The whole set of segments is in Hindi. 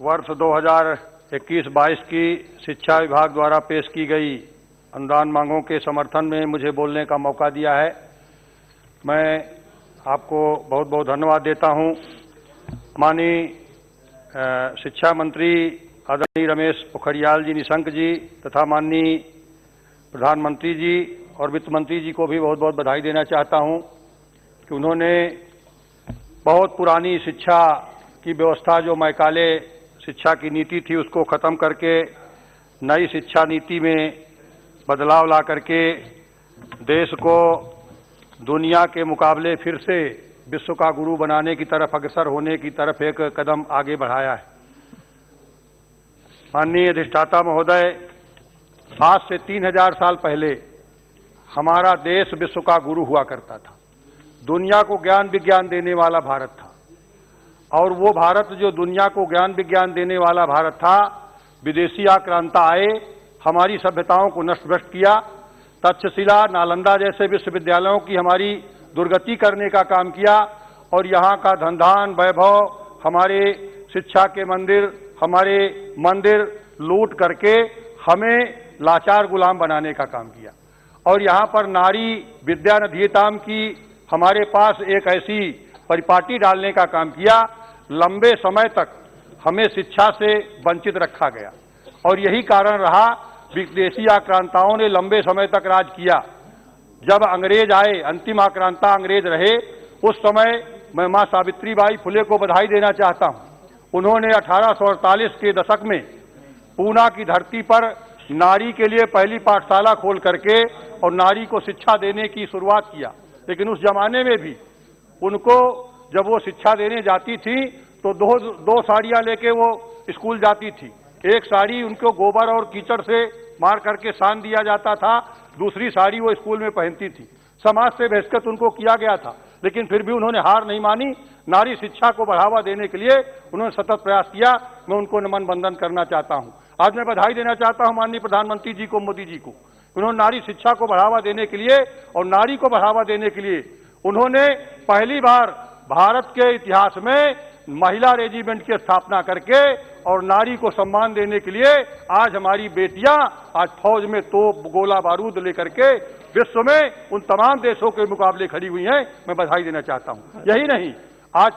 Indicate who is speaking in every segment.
Speaker 1: वर्ष 2021-22 की शिक्षा विभाग द्वारा पेश की गई अनुदान मांगों के समर्थन में मुझे बोलने का मौका दिया है। मैं आपको बहुत बहुत धन्यवाद देता हूं। माननीय शिक्षा मंत्री आदरणीय रमेश पोखरियाल जी निशंक जी तथा माननीय प्रधानमंत्री जी और वित्त मंत्री जी को भी बहुत बहुत बधाई देना चाहता हूं कि उन्होंने बहुत पुरानी शिक्षा की व्यवस्था जो मैकाले शिक्षा की नीति थी उसको खत्म करके नई शिक्षा नीति में बदलाव ला करके देश को दुनिया के मुकाबले फिर से विश्व का गुरु बनाने की तरफ अग्रसर होने की तरफ एक कदम आगे बढ़ाया है। माननीय अधिष्ठाता महोदय, आज से 3000 साल पहले हमारा देश विश्व का गुरु हुआ करता था। दुनिया को ज्ञान विज्ञान देने वाला भारत था और वो भारत जो दुनिया को ज्ञान विज्ञान देने वाला भारत था, विदेशी आक्रांता आए, हमारी सभ्यताओं को नष्ट भ्रष्ट किया। तक्षशिला, नालंदा जैसे विश्वविद्यालयों की हमारी दुर्गति करने का काम किया और यहाँ का धन धान वैभव, हमारे शिक्षा के मंदिर, हमारे मंदिर लूट करके हमें लाचार गुलाम बनाने का काम किया। और यहाँ पर नारी विद्या नधीयताम की हमारे पास एक ऐसी परिपाटी डालने का काम किया। लंबे समय तक हमें शिक्षा से वंचित रखा गया और यही कारण रहा। विदेशी आक्रांताओं ने लंबे समय तक राज किया। जब अंग्रेज आए, अंतिम आक्रांता अंग्रेज रहे, उस समय मैं मां सावित्रीबाई फुले को बधाई देना चाहता हूं। उन्होंने 1848 के दशक में पूना की धरती पर नारी के लिए पहली पाठशाला खोल करके और नारी को शिक्षा देने की शुरुआत किया। लेकिन उस जमाने में भी उनको जब वो शिक्षा देने जाती थी तो दो साड़ियां लेके वो स्कूल जाती थी। एक साड़ी उनको गोबर और कीचड़ से मार करके सान दिया जाता था, दूसरी साड़ी वो स्कूल में पहनती थी। समाज से बहिष्कृत उनको किया गया था, लेकिन फिर भी उन्होंने हार नहीं मानी। नारी शिक्षा को बढ़ावा देने के लिए उन्होंने सतत प्रयास किया। मैं उनको नमन बंदन करना चाहता हूं। आज मैं बधाई देना चाहता हूं माननीय प्रधानमंत्री जी को, मोदी जी को। उन्होंने नारी शिक्षा को बढ़ावा देने के लिए और नारी को बढ़ावा देने के लिए उन्होंने पहली बार भारत के इतिहास में महिला रेजिमेंट की स्थापना करके और नारी को सम्मान देने के लिए आज हमारी बेटियां आज फौज में तोप गोला बारूद लेकर के विश्व में उन तमाम देशों के मुकाबले खड़ी हुई हैं। मैं बधाई देना चाहता हूं। यही नहीं, आज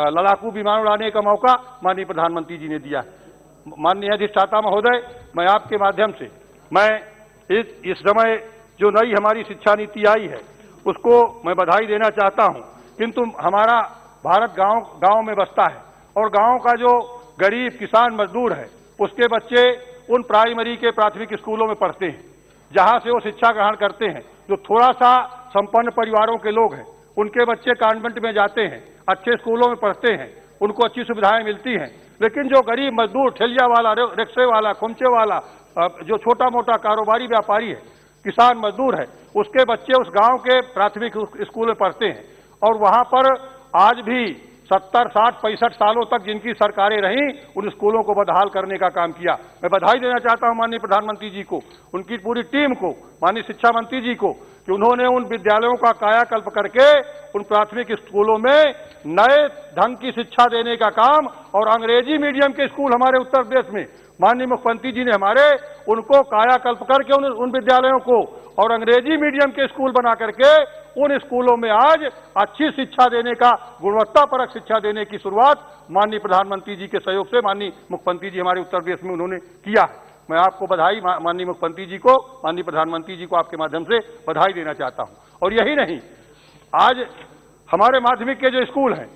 Speaker 1: लड़ाकू विमान उड़ाने का मौका माननीय प्रधानमंत्री जी ने दिया है। माननीय अधिष्ठाता महोदय, मैं आपके माध्यम से मैं इस समय जो नई हमारी शिक्षा नीति आई है उसको मैं बधाई देना चाहता हूं। किंतु हमारा भारत गांव में बसता है और गांव का जो गरीब किसान मजदूर है उसके बच्चे उन प्राइमरी के प्राथमिक स्कूलों में पढ़ते हैं जहां से वो शिक्षा ग्रहण करते हैं। जो थोड़ा सा संपन्न परिवारों के लोग हैं उनके बच्चे कॉन्वेंट में जाते हैं, अच्छे स्कूलों में पढ़ते हैं, उनको अच्छी सुविधाएं मिलती हैं। लेकिन जो गरीब मजदूर, ठेलिया वाला, रिक्शे वाला, खुमचे वाला, जो छोटा मोटा कारोबारी व्यापारी है, किसान मजदूर है, उसके बच्चे उस गांव के प्राथमिक स्कूल में पढ़ते हैं और वहां पर आज भी 70, 60, 65 सालों तक जिनकी सरकारें रहीं उन स्कूलों को बदहाल करने का काम किया। मैं बधाई देना चाहता हूं माननीय प्रधानमंत्री जी को, उनकी पूरी टीम को, माननीय शिक्षा मंत्री जी को कि उन्होंने उन विद्यालयों का कायाकल्प करके उन प्राथमिक स्कूलों में नए ढंग की शिक्षा देने का काम और अंग्रेजी मीडियम के स्कूल हमारे उत्तर प्रदेश में माननीय मुख्यमंत्री जी ने हमारे उनको कायाकल्प करके उन विद्यालयों को और अंग्रेजी मीडियम के स्कूल बना करके उन स्कूलों में आज अच्छी शिक्षा देने का, गुणवत्तापरक शिक्षा देने की शुरुआत माननीय प्रधानमंत्री जी के सहयोग से माननीय मुख्यमंत्री जी हमारे उत्तर प्रदेश में उन्होंने किया। मैं आपको बधाई, माननीय मुख्यमंत्री जी को, माननीय प्रधानमंत्री जी को आपके माध्यम से बधाई देना चाहता हूं। और यही नहीं, आज हमारे माध्यमिक के जो स्कूल हैं,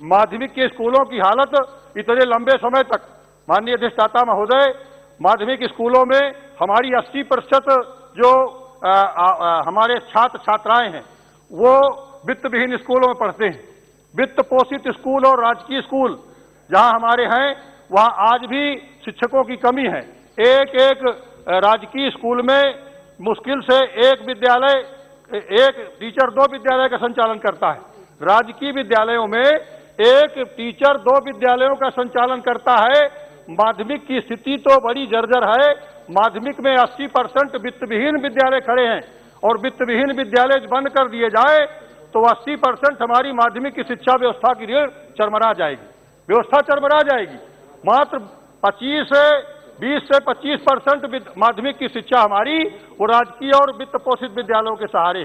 Speaker 1: माध्यमिक के स्कूलों की हालत इतने लंबे समय तक, माननीय अधिष्ठाता महोदय, माध्यमिक स्कूलों में हमारी 80% जो हमारे छात्र छात्राएं हैं वो वित्त विहीन स्कूलों में पढ़ते हैं। वित्त पोषित स्कूल और राजकीय स्कूल जहां हमारे हैं वहां आज भी शिक्षकों की कमी है। एक राजकीय स्कूल में मुश्किल से एक टीचर 2 विद्यालय का संचालन करता है। राजकीय विद्यालयों में एक टीचर 2 विद्यालयों का संचालन करता है। माध्यमिक की स्थिति तो बड़ी जर्जर है। माध्यमिक में 80% वित्त विहीन विद्यालय खड़े हैं और वित्त विहीन विद्यालय बंद कर दिए जाए तो 80% हमारी माध्यमिक की शिक्षा व्यवस्था की रीढ़ चरमरा जाएगी, व्यवस्था चरमरा जाएगी। मात्र 20 से 25% माध्यमिक की शिक्षा हमारी वो राजकीय और वित्त पोषित विद्यालयों के सहारे।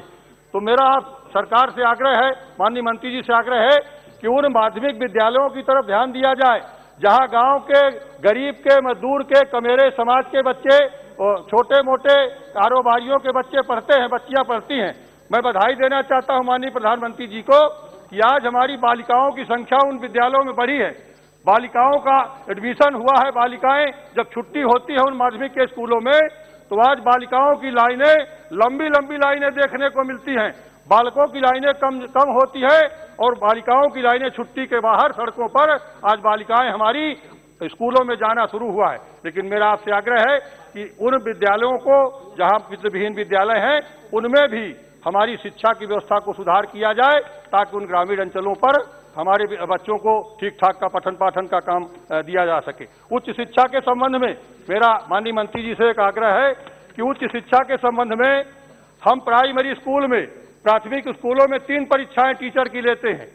Speaker 1: तो मेरा सरकार से आग्रह है, माननीय मंत्री जी से आग्रह है कि उन माध्यमिक विद्यालयों की तरफ ध्यान दिया जाए जहां गांव के गरीब के, मजदूर के, कमेरे समाज के बच्चे, छोटे मोटे कारोबारियों के बच्चे पढ़ते हैं, बच्चियां पढ़ती हैं। मैं बधाई देना चाहता हूं माननीय प्रधानमंत्री जी को कि आज हमारी बालिकाओं की संख्या उन विद्यालयों में बढ़ी है। बालिकाओं का एडमिशन हुआ है। बालिकाएं जब छुट्टी होती है उन माध्यमिक के स्कूलों में तो आज बालिकाओं की लाइनें, लंबी लंबी लाइनें देखने को मिलती हैं। बालकों की लाइनें कम होती है और बालिकाओं की लाइनें छुट्टी के बाहर सड़कों पर आज बालिकाएं हमारी स्कूलों में जाना शुरू हुआ है। लेकिन मेरा आपसे आग्रह है कि उन विद्यालयों को जहां वित्तविहीन विद्यालय हैं उनमें भी हमारी शिक्षा की व्यवस्था को सुधार किया जाए ताकि उन ग्रामीण अंचलों पर हमारे बच्चों को ठीक ठाक का पठन पाठन का काम दिया जा सके। उच्च शिक्षा के संबंध में मेरा माननीय मंत्री जी से एक आग्रह है कि उच्च शिक्षा के संबंध में हम प्राइमरी स्कूल में, प्राथमिक स्कूलों में 3 परीक्षाएं टीचर की लेते हैं।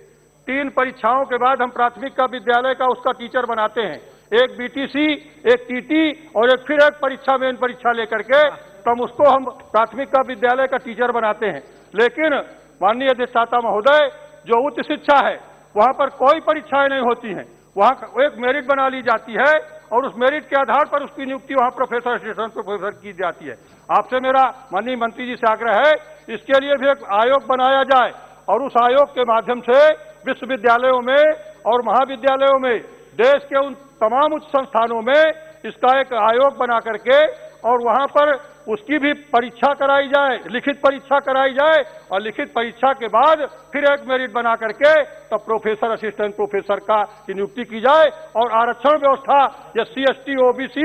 Speaker 1: 3 परीक्षाओं के बाद हम प्राथमिक का विद्यालय का उसका टीचर बनाते हैं। एक बीटीसी, एक टीटी और फिर एक परीक्षा, मेन परीक्षा लेकर के तब उसको हम प्राथमिक का विद्यालय का टीचर बनाते हैं। लेकिन माननीय अधिष्ठाता महोदय, जो उच्च शिक्षा है वहां पर कोई परीक्षाएं नहीं होती हैं। वहां एक मेरिट बना ली जाती है और उस मेरिट के आधार पर उसकी नियुक्ति वहां प्रोफेसर, असिस्टेंट प्रोफेसर की जाती है। आपसे मेरा माननीय मंत्री जी से आग्रह है इसके लिए भी एक आयोग बनाया जाए और उस आयोग के माध्यम से विश्वविद्यालयों में और महाविद्यालयों में, देश के उन तमाम उच्च संस्थानों में इसका एक आयोग बना करके और वहां पर उसकी भी परीक्षा कराई जाए, लिखित परीक्षा कराई जाए और लिखित परीक्षा के बाद फिर एक मेरिट बना करके तब प्रोफेसर, असिस्टेंट प्रोफेसर का की नियुक्ति की जाए और आरक्षण व्यवस्था SC, ST, OBC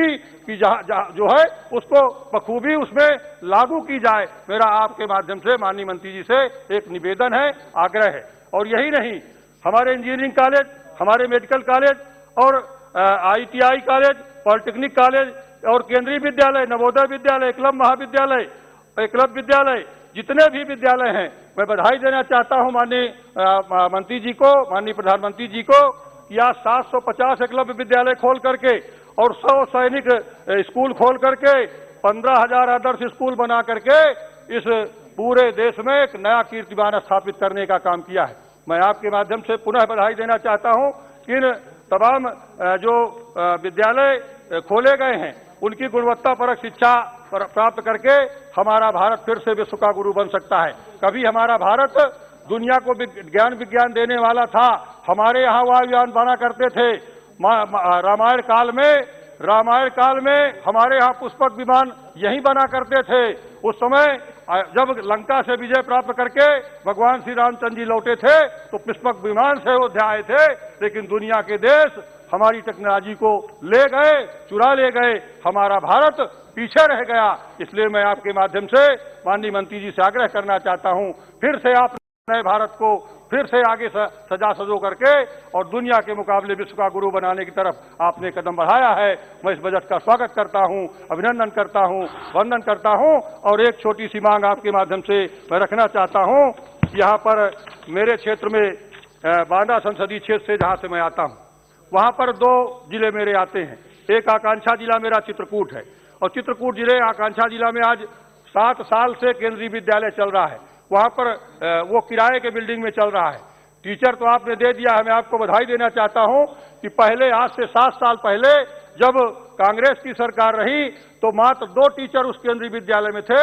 Speaker 1: की जो है उसको बखूबी उसमें लागू की जाए। मेरा आपके माध्यम से माननीय मंत्री जी से एक निवेदन है, आग्रह है। और यही नहीं, हमारे इंजीनियरिंग कॉलेज, हमारे मेडिकल कॉलेज और ITI कॉलेज, पॉलिटेक्निक कॉलेज और केंद्रीय विद्यालय, नवोदय विद्यालय, एकलव्य महाविद्यालय, एकलव्य विद्यालय, जितने भी विद्यालय हैं, मैं बधाई देना चाहता हूं माननीय मंत्री जी को, माननीय प्रधानमंत्री जी को कि आज 750 एकलव्य विद्यालय खोल करके और 100 सैनिक स्कूल खोल करके 15,000 आदर्श स्कूल बना करके इस पूरे देश में एक नया कीर्तिमान स्थापित करने का काम किया है। मैं आपके माध्यम से पुनः बधाई देना चाहता हूं कि इन तमाम जो विद्यालय खोले गए हैं उनकी गुणवत्तापरक शिक्षा प्राप्त करके हमारा भारत फिर से विश्व का गुरु बन सकता है। कभी हमारा भारत दुनिया को ज्ञान विज्ञान देने वाला था। हमारे यहाँ वायुयान बना करते थे। रामायण काल में हमारे यहाँ पुष्पक विमान यही बना करते थे। उस समय जब लंका से विजय प्राप्त करके भगवान श्री रामचंद्र जी लौटे थे तो पुष्पक विमान से अयोध्या आए थे। लेकिन दुनिया के देश हमारी टेक्नोलॉजी को ले गए, चुरा ले गए, हमारा भारत पीछे रह गया। इसलिए मैं आपके माध्यम से माननीय मंत्री जी से आग्रह करना चाहता हूं, फिर से आप नए भारत को फिर से आगे सजा सजो करके और दुनिया के मुकाबले विश्व का गुरु बनाने की तरफ आपने कदम बढ़ाया है। मैं इस बजट का स्वागत करता हूं, अभिनंदन करता हूं, वंदन करता हूं। और एक छोटी सी मांग आपके माध्यम से मैं रखना चाहता हूं। यहाँ पर मेरे क्षेत्र में बांदा संसदीय क्षेत्र से जहाँ से मैं आता हूँ वहाँ पर 2 जिले मेरे आते हैं। एक आकांक्षा जिला मेरा चित्रकूट है और चित्रकूट जिले आकांक्षा जिला में आज 7 साल से केंद्रीय विद्यालय चल रहा है। वहां पर वो किराए के बिल्डिंग में चल रहा है। टीचर तो आपने दे दिया है। मैं आपको बधाई देना चाहता हूं कि पहले, आज से 7 साल पहले जब कांग्रेस की सरकार रही तो मात्र 2 टीचर उस केंद्रीय विद्यालय में थे।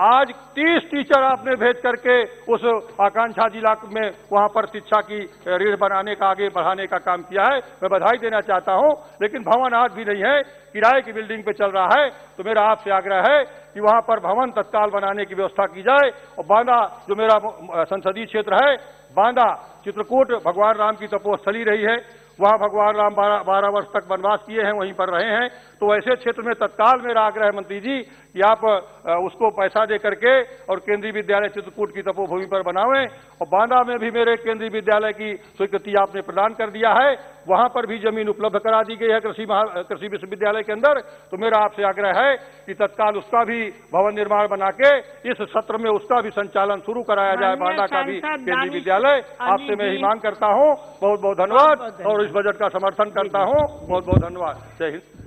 Speaker 1: आज 30 टीचर आपने भेज करके उस आकांक्षा जिला में वहां पर शिक्षा की रीढ़ बनाने का, आगे बढ़ाने का काम किया है। मैं बधाई देना चाहता हूं। लेकिन भवन आज भी नहीं है, किराए की बिल्डिंग पे चल रहा है। तो मेरा आपसे आग्रह है कि वहां पर भवन तत्काल बनाने की व्यवस्था की जाए। और बांदा जो मेरा संसदीय क्षेत्र है, बांदा चित्रकूट भगवान राम की तपोस्थली रही है। वहां भगवान राम 12 वर्ष तक वनवास किए हैं, वहीं पर रहे हैं। तो ऐसे क्षेत्र में तत्काल मेरा आग्रह है मंत्री जी कि आप उसको पैसा दे करके और केंद्रीय विद्यालय चित्रकूट की तपोभूमि पर बनावें। और बांदा में भी मेरे केंद्रीय विद्यालय की स्वीकृति आपने प्रदान कर दिया है। वहां पर भी जमीन उपलब्ध करा दी गई है कृषि विश्वविद्यालय के अंदर। तो मेरा आपसे आग्रह है कि तत्काल उसका भी भवन निर्माण बना के इस सत्र में उसका भी संचालन शुरू कराया जाए, बांदा का भी केंद्रीय विद्यालय। आपसे मैं ही मांग करता हूं। बहुत बहुत धन्यवाद और इस बजट का समर्थन करता हूं। बहुत बहुत धन्यवाद। जय हिंद।